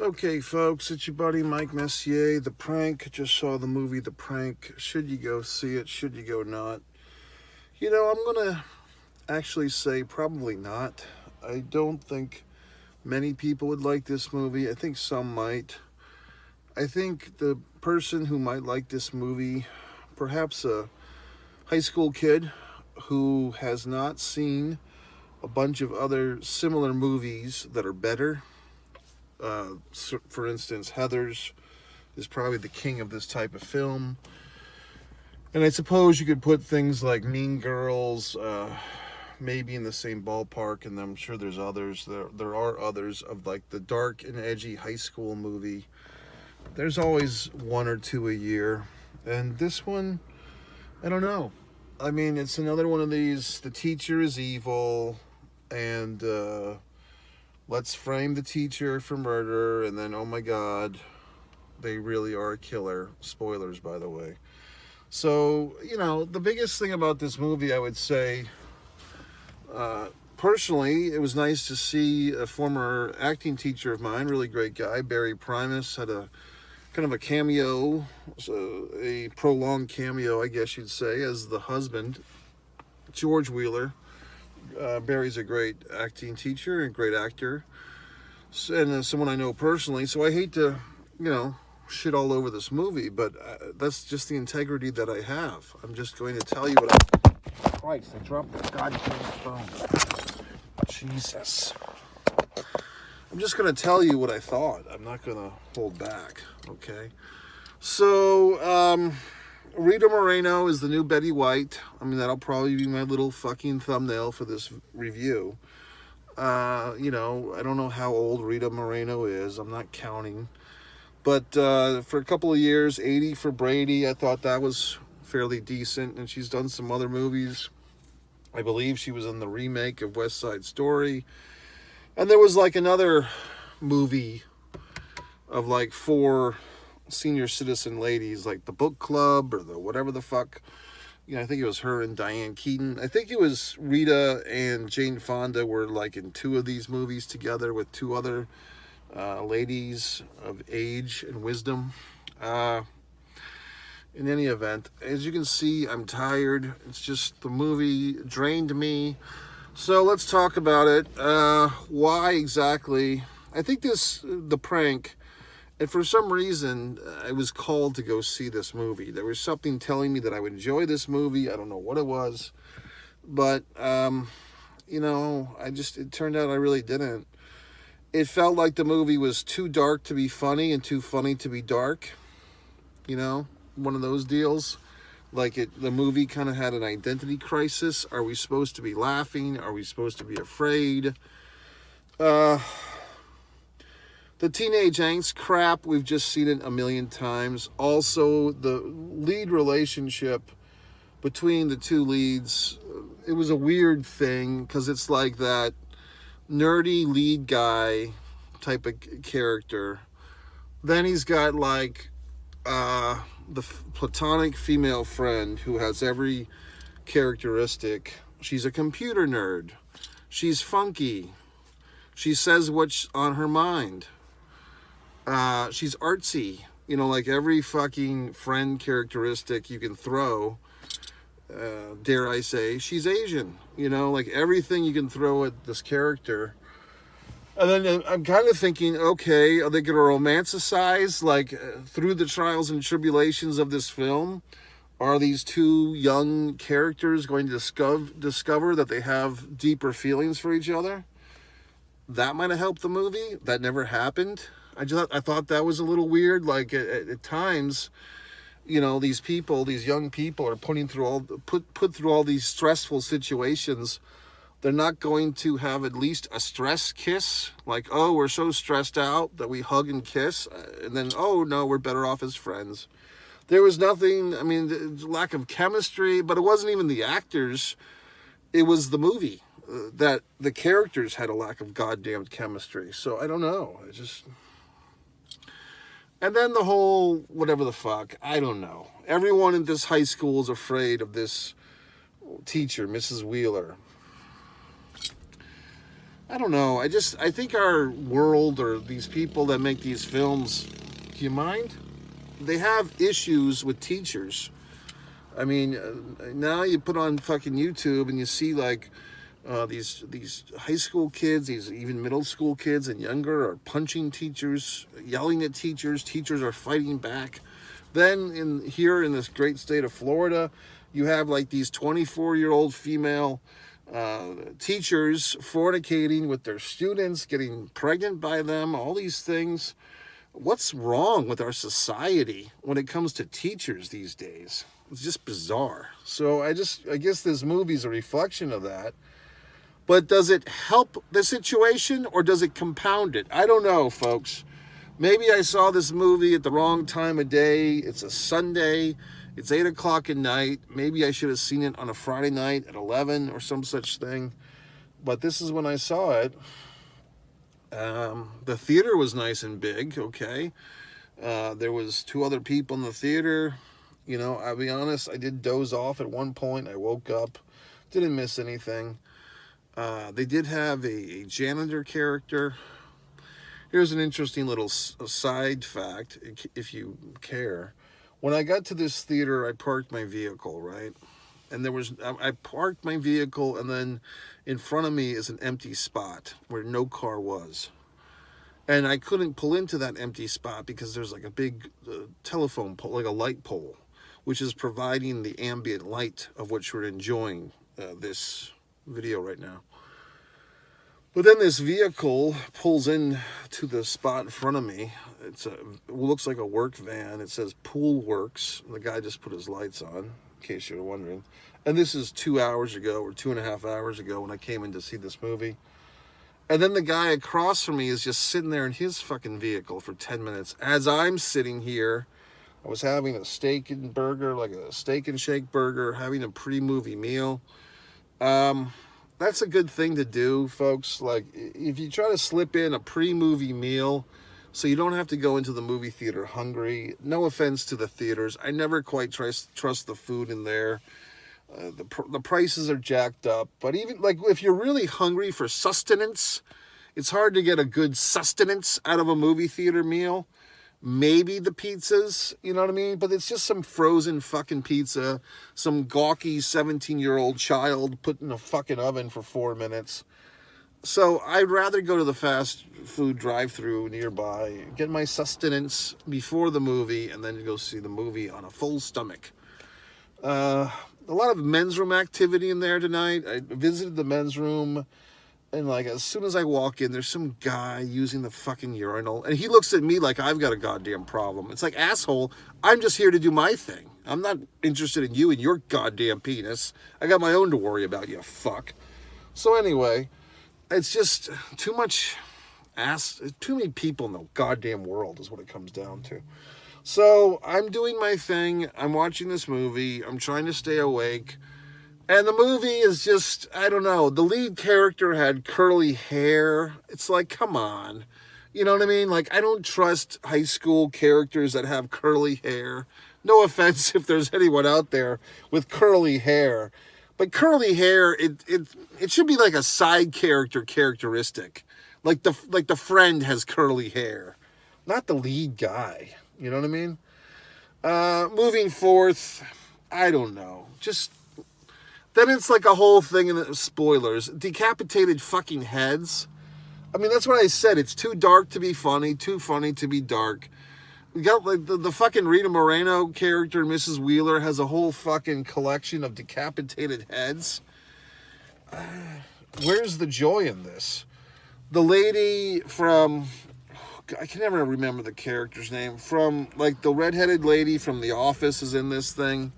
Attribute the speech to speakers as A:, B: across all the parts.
A: Okay, folks, it's your buddy Mike Messier. The Prank. Just saw the movie The Prank. Should you go see it? Should you go not? I'm going to actually say probably not. I don't think many people would like this movie. I think some might. I think the person who might like this movie, perhaps a high school kid who has not seen a bunch of other similar movies that are better. For instance, Heathers is probably the king of this type of film. And I suppose you could put things like Mean Girls maybe in the same ballpark, and I'm sure there's others. There are others of like the dark and edgy high school movie. There's always one or two a year. And this one, I don't know. I mean, it's another one of these, the teacher is evil, and let's frame the teacher for murder, and then, oh my God, they really are a killer. Spoilers, by the way. So, the biggest thing about this movie, I would say, personally, it was nice to see a former acting teacher of mine, really great guy, Barry Primus, had a kind of a cameo, a prolonged cameo, I guess you'd say, as the husband, George Wheeler. Barry's a great acting teacher and great actor, and someone I know personally. So I hate to, shit all over this movie, but that's just the integrity that I have. I'm just going to tell you what Christ, I dropped the goddamn phone. Jesus. I'm just going to tell you what I thought. I'm not going to hold back, okay? So, Rita Moreno is the new Betty White. I mean, that'll probably be my little fucking thumbnail for this review. I don't know how old Rita Moreno is. I'm not counting. But for a couple of years, 80 for Brady, I thought that was fairly decent. And she's done some other movies. I believe she was in the remake of West Side Story. And there was like another movie of like 4 senior citizen ladies, like the book club or the whatever the fuck. I think it was her and Diane Keaton. I think it was Rita and Jane Fonda were like in 2 of these movies together with 2 other ladies of age and wisdom. In any event, as you can see, I'm tired. It's just the movie drained me. So let's talk about it. Why exactly? I think The Prank, and for some reason, I was called to go see this movie. There was something telling me that I would enjoy this movie. I don't know what it was. But, it turned out I really didn't. It felt like the movie was too dark to be funny and too funny to be dark. One of those deals. Like the movie kind of had an identity crisis. Are we supposed to be laughing? Are we supposed to be afraid? The teenage angst crap, we've just seen it a million times. Also, the lead relationship between the 2 leads, it was a weird thing because it's like that nerdy lead guy type of character. Then he's got like the platonic female friend who has every characteristic. She's a computer nerd. She's funky. She says what's on her mind. She's artsy. Like every fucking friend characteristic you can throw. Dare I say, she's Asian. Like everything you can throw at this character. And then I'm kind of thinking, okay, are they going to romanticize, like, through the trials and tribulations of this film? Are these 2 young characters going to discover that they have deeper feelings for each other? That might have helped the movie. That never happened. I thought that was a little weird. Like, at times, these young people are put through all these stressful situations. They're not going to have at least a stress kiss. Like, oh, we're so stressed out that we hug and kiss. And then, oh, no, we're better off as friends. There was nothing, lack of chemistry. But it wasn't even the actors. It was the movie. That the characters had a lack of goddamn chemistry. So, I don't know. And then the whole whatever the fuck. I don't know. Everyone in this high school is afraid of this teacher, Mrs. Wheeler. I don't know. I think our world, or these people that make these films, do you mind? They have issues with teachers. I mean, now you put on fucking YouTube and you see like these high school kids, these even middle school kids and younger are punching teachers, yelling at teachers. Teachers are fighting back. Then here in this great state of Florida, you have like these 24-year-old female teachers fornicating with their students, getting pregnant by them, all these things. What's wrong with our society when it comes to teachers these days? It's just bizarre. So I guess this movie's a reflection of that. But does it help the situation or does it compound it? I don't know, folks. Maybe I saw this movie at the wrong time of day. It's a Sunday. It's 8 o'clock at night. Maybe I should have seen it on a Friday night at 11 or some such thing. But this is when I saw it. The theater was nice and big, okay? There was 2 other people in the theater. You know, I'll be honest, I did doze off at one point. I woke up, didn't miss anything. They did have a janitor character. Here's an interesting little side fact, if you care. When I got to this theater, I parked my vehicle, right? And I parked my vehicle, and then in front of me is an empty spot where no car was. And I couldn't pull into that empty spot because there's like a big telephone pole, like a light pole, which is providing the ambient light of which we're enjoying this video right now. But then this vehicle pulls in to the spot in front of me. It looks like a work van. It says Pool Works. The guy just put his lights on, in case you're wondering. And this is 2 hours ago or 2.5 hours ago when I came in to see this movie. And then the guy across from me is just sitting there in his fucking vehicle for 10 minutes. As I'm sitting here, I was having a steak and burger, like a steak and shake burger, having a pre-movie meal. That's a good thing to do, folks. Like, if you try to slip in a pre-movie meal so you don't have to go into the movie theater hungry. No offense to the theaters. I never quite trust the food in there. The prices are jacked up. But even, like, if you're really hungry for sustenance, it's hard to get a good sustenance out of a movie theater meal. Maybe the pizzas, you know what I mean? But it's just some frozen fucking pizza, some gawky 17-year-old child put in a fucking oven for 4 minutes. So I'd rather go to the fast food drive-thru nearby, get my sustenance before the movie, and then go see the movie on a full stomach. A lot of men's room activity in there tonight. I visited the men's room. And, like, as soon as I walk in, there's some guy using the fucking urinal. And he looks at me like I've got a goddamn problem. It's like, asshole, I'm just here to do my thing. I'm not interested in you and your goddamn penis. I got my own to worry about, you fuck. So anyway, it's just too much too many people in the goddamn world is what it comes down to. So I'm doing my thing. I'm watching this movie. I'm trying to stay awake. And the movie is just, I don't know, the lead character had curly hair. It's like, come on. You know what I mean? Like, I don't trust high school characters that have curly hair. No offense if there's anyone out there with curly hair. But curly hair, it should be like a side characteristic. Like the friend has curly hair. Not the lead guy. You know what I mean? Moving forth, I don't know. Just... Then it's like a whole thing in the spoilers. Decapitated fucking heads. I mean, that's what I said. It's too dark to be funny. Too funny to be dark. We got like the fucking Rita Moreno character, Mrs. Wheeler, has a whole fucking collection of decapitated heads. Where's the joy in this? The lady from... I can never remember the character's name. From, like, the redheaded lady from The Office is in this thing.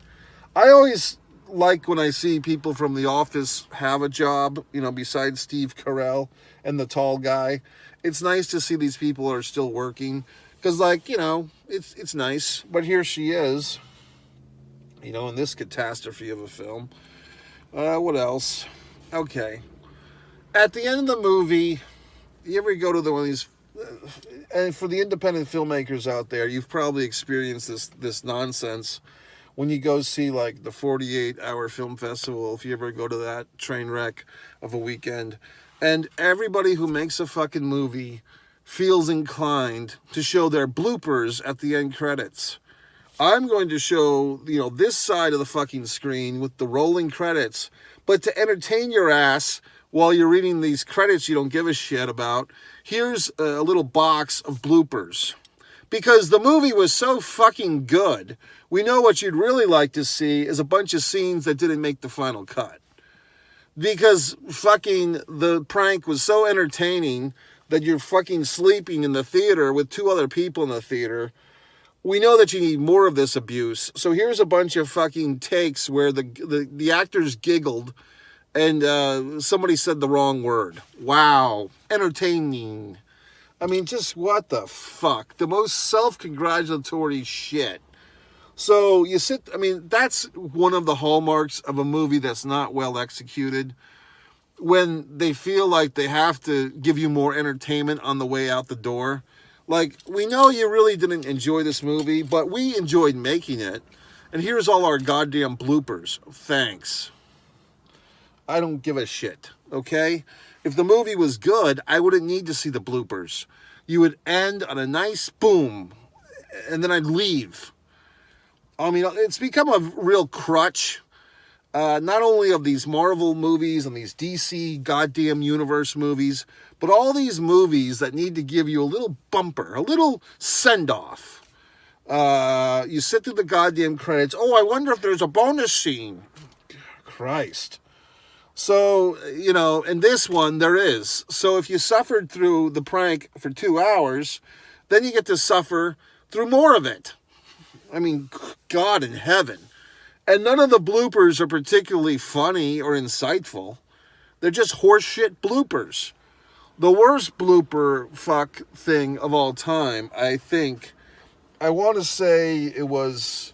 A: I always... like when I see people from The Office have a job, you know, besides Steve Carell and the tall guy. It's nice to see these people are still working because, like, you know, it's nice. But here she is, you know, in this catastrophe of a film. What else? Okay. At the end of the movie, you ever go to one of these, and for the independent filmmakers out there, you've probably experienced this nonsense. When you go see, like, the 48-hour film festival, if you ever go to that train wreck of a weekend, And everybody who makes a fucking movie feels inclined to show their bloopers at the end credits. I'm going to show, this side of the fucking screen with the rolling credits, but to entertain your ass while you're reading these credits you don't give a shit about, here's a little box of bloopers. Because the movie was so fucking good, we know what you'd really like to see is a bunch of scenes that didn't make the final cut. Because fucking the prank was so entertaining that you're fucking sleeping in the theater with 2 other people in the theater. We know that you need more of this abuse. So here's a bunch of fucking takes where the actors giggled and somebody said the wrong word. Wow. Entertaining. I mean, just what the fuck? The most self-congratulatory shit. So that's one of the hallmarks of a movie that's not well executed. When they feel like they have to give you more entertainment on the way out the door. Like, we know you really didn't enjoy this movie, but we enjoyed making it. And here's all our goddamn bloopers. Thanks. I don't give a shit, okay? If the movie was good, I wouldn't need to see the bloopers. You would end on a nice boom, and then I'd leave. I mean, it's become a real crutch, not only of these Marvel movies and these DC goddamn universe movies, but all these movies that need to give you a little bumper, a little send-off. You sit through the goddamn credits. Oh, I wonder if there's a bonus scene. Christ. So, in this one, there is. So if you suffered through the prank for 2 hours, then you get to suffer through more of it. I mean, God in heaven. And none of the bloopers are particularly funny or insightful. They're just horseshit bloopers. The worst blooper fuck thing of all time, I think, I want to say it was...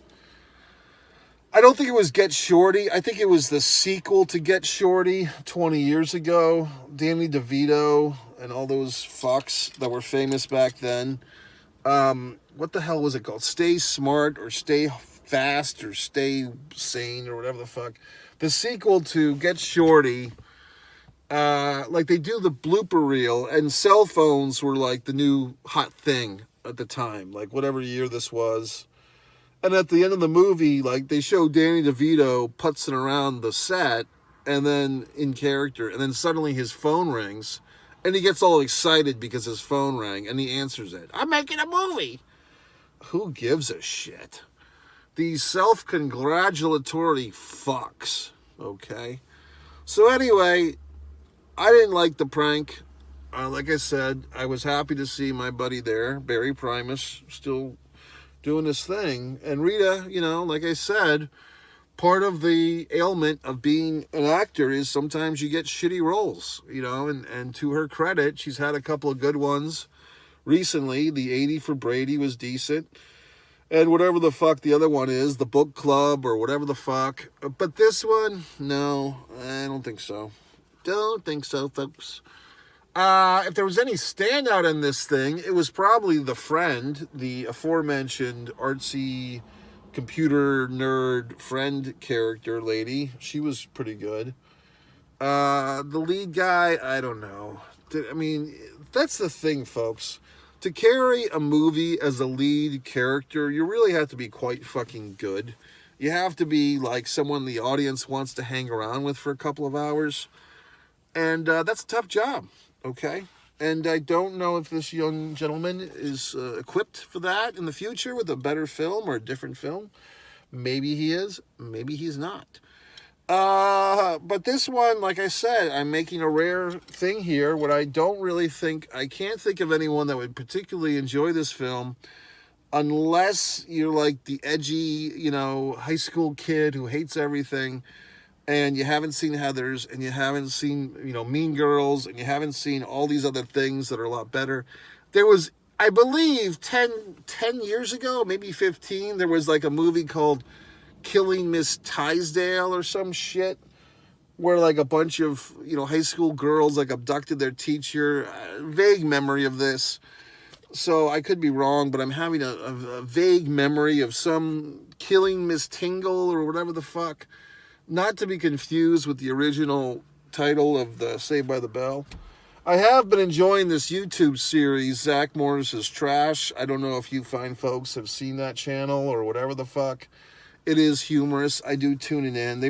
A: I don't think it was Get Shorty. I think it was the sequel to Get Shorty 20 years ago. Danny DeVito and all those fucks that were famous back then. What the hell was it called? Stay Smart or Stay Fast or Stay Sane or whatever the fuck. The sequel to Get Shorty, like they do the blooper reel, and cell phones were like the new hot thing at the time, like whatever year this was. And at the end of the movie, like, they show Danny DeVito putzing around the set, and then in character, and then suddenly his phone rings, and he gets all excited because his phone rang, and he answers it. I'm making a movie! Who gives a shit? These self-congratulatory fucks, okay? So anyway, I didn't like the prank. Like I said, I was happy to see my buddy there, Barry Primus, still doing this thing. And Rita, like I said, part of the ailment of being an actor is sometimes you get shitty roles, and to her credit, she's had a couple of good ones recently. The 80 for Brady was decent, and whatever the fuck the other one is, The Book Club or whatever the fuck. But this one, no, I don't think so. Don't think so, folks. If there was any standout in this thing, it was probably the friend, the aforementioned artsy computer nerd friend character lady. She was pretty good. The lead guy, I don't know. I mean, that's the thing, folks. To carry a movie as a lead character, you really have to be quite fucking good. You have to be like someone the audience wants to hang around with for a couple of hours. And that's a tough job. Okay, and I don't know if this young gentleman is equipped for that in the future with a better film or a different film. Maybe he is, maybe he's not. But this one, like I said, I'm making a rare thing here. What I can't think of anyone that would particularly enjoy this film unless you're like the edgy, high school kid who hates everything. And you haven't seen Heathers, and you haven't seen, Mean Girls, and you haven't seen all these other things that are a lot better. There was, I believe, 10 years ago, maybe 15, there was like a movie called Killing Miss Tisdale or some shit, where like a bunch of, high school girls like abducted their teacher. Vague memory of this. So I could be wrong, but I'm having a vague memory of some Killing Miss Tingle or whatever the fuck. Not to be confused with the original title of the Saved by the Bell. I have been enjoying this YouTube series, Zach Morris's Trash. I don't know if you fine folks have seen that channel or whatever the fuck. It is humorous. I do tune it in.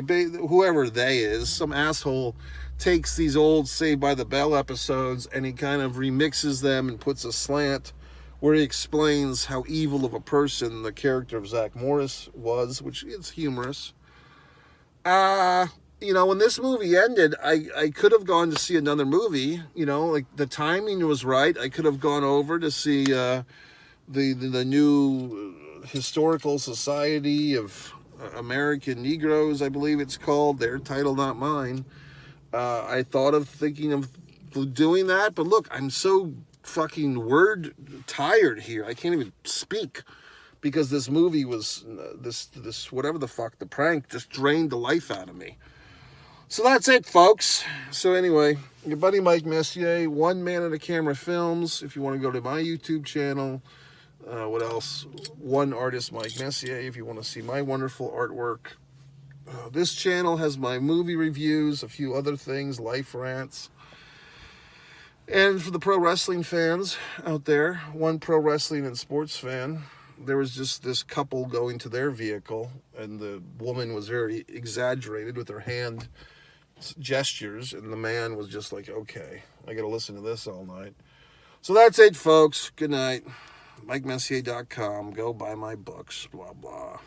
A: Whoever they is, some asshole takes these old Saved by the Bell episodes and he kind of remixes them and puts a slant where he explains how evil of a person the character of Zach Morris was, which is humorous. When this movie ended, I could have gone to see another movie. Like the timing was right. I could have gone over to see the new Historical Society of American Negroes, I believe it's called. Their title, not mine. I thought of thinking of doing that, but look, I'm so fucking word tired here. I can't even speak because this movie was this whatever the fuck, the prank just drained the life out of me. So that's it, folks. So anyway, your buddy Mike Messier, One Man at a Camera Films. If you want to go to my YouTube channel, what else? One Artist Mike Messier. If you want to see my wonderful artwork. This channel has my movie reviews, a few other things, life rants. And for the pro wrestling fans out there, one pro wrestling and sports fan, there was just this couple going to their vehicle, and the woman was very exaggerated with her hand gestures, and the man was just like, okay, I gotta listen to this all night. So that's it, folks. Good night. MikeMessier.com. Go buy my books. Blah, blah.